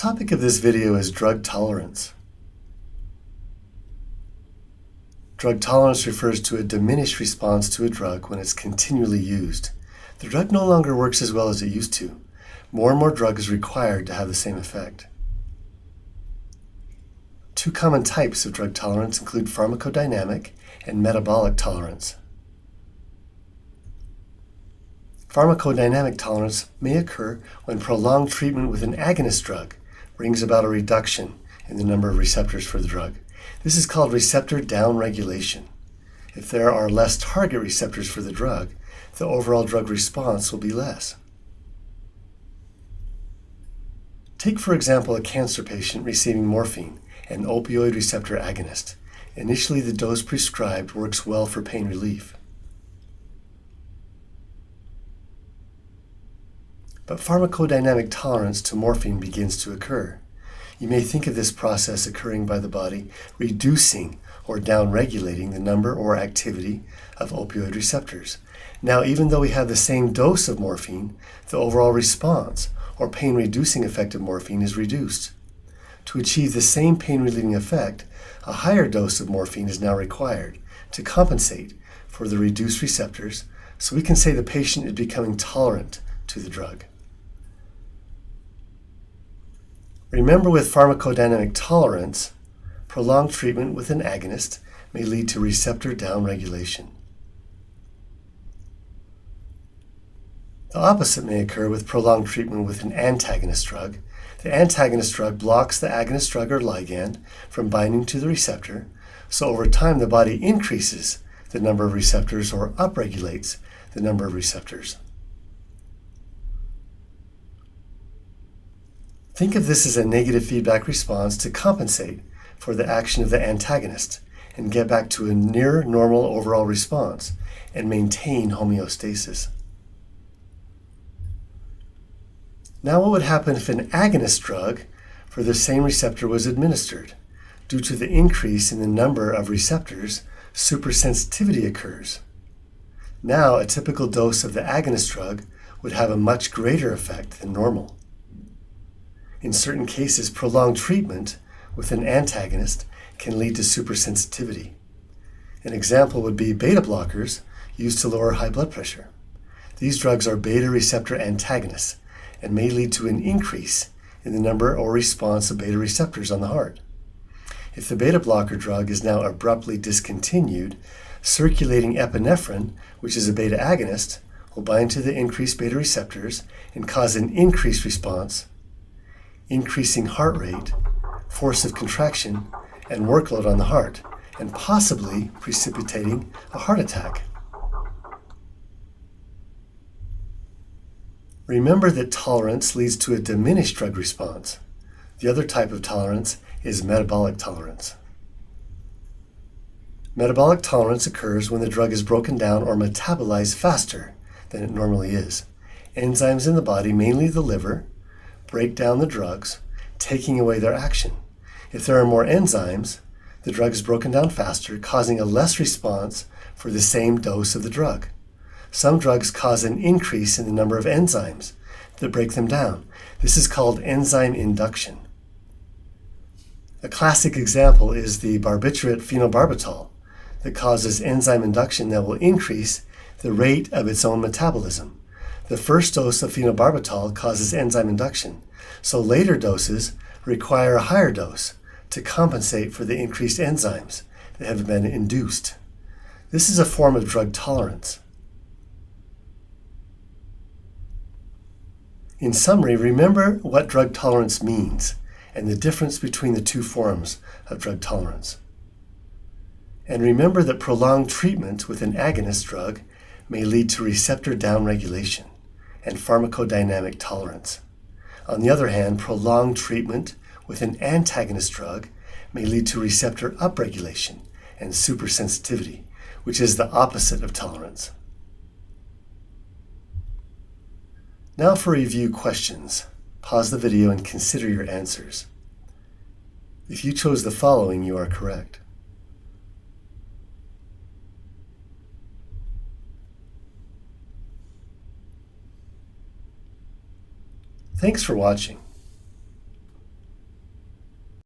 topic of this video is drug tolerance. Drug tolerance refers to a diminished response to a drug when it's continually used. The drug no longer works as well as it used to. More and more drug is required to have the same effect. Two common types of drug tolerance include pharmacodynamic and metabolic tolerance. Pharmacodynamic tolerance may occur when prolonged treatment with an agonist drug brings about a reduction in the number of receptors for the drug. This is called receptor downregulation. If there are less target receptors for the drug, the overall drug response will be less. Take, for example, a cancer patient receiving morphine, an opioid receptor agonist. Initially, the dose prescribed works well for pain relief. But pharmacodynamic tolerance to morphine begins to occur. You may think of this process occurring by the body reducing or downregulating the number or activity of opioid receptors. Now, even though we have the same dose of morphine, the overall response or pain-reducing effect of morphine is reduced. To achieve the same pain-relieving effect, a higher dose of morphine is now required to compensate for the reduced receptors, so we can say the patient is becoming tolerant to the drug. Remember, with pharmacodynamic tolerance, prolonged treatment with an agonist may lead to receptor downregulation. The opposite may occur with prolonged treatment with an antagonist drug. The antagonist drug blocks the agonist drug or ligand from binding to the receptor, so over time the body increases the number of receptors or upregulates the number of receptors. Think of this as a negative feedback response to compensate for the action of the antagonist and get back to a near normal overall response and maintain homeostasis. Now, what would happen if an agonist drug for the same receptor was administered? Due to the increase in the number of receptors, supersensitivity occurs. Now, a typical dose of the agonist drug would have a much greater effect than normal. In certain cases, prolonged treatment with an antagonist can lead to supersensitivity. An example would be beta blockers used to lower high blood pressure. These drugs are beta receptor antagonists and may lead to an increase in the number or response of beta receptors on the heart. If the beta blocker drug is now abruptly discontinued, circulating epinephrine, which is a beta agonist, will bind to the increased beta receptors and cause an increased response, increasing heart rate, force of contraction, and workload on the heart, and possibly precipitating a heart attack. Remember that tolerance leads to a diminished drug response. The other type of tolerance is metabolic tolerance. Metabolic tolerance occurs when the drug is broken down or metabolized faster than it normally is. Enzymes in the body, mainly the liver, break down the drugs, taking away their action. If there are more enzymes, the drug is broken down faster, causing a less response for the same dose of the drug. Some drugs cause an increase in the number of enzymes that break them down. This is called enzyme induction. A classic example is the barbiturate phenobarbital that causes enzyme induction that will increase the rate of its own metabolism. The first dose of phenobarbital causes enzyme induction, so later doses require a higher dose to compensate for the increased enzymes that have been induced. This is a form of drug tolerance. In summary, remember what drug tolerance means and the difference between the two forms of drug tolerance. And remember that prolonged treatment with an agonist drug may lead to receptor downregulation and pharmacodynamic tolerance. On the other hand, prolonged treatment with an antagonist drug may lead to receptor upregulation and supersensitivity, which is the opposite of tolerance. Now for review questions. Pause the video and consider your answers. If you chose the following, you are correct. Thanks for watching.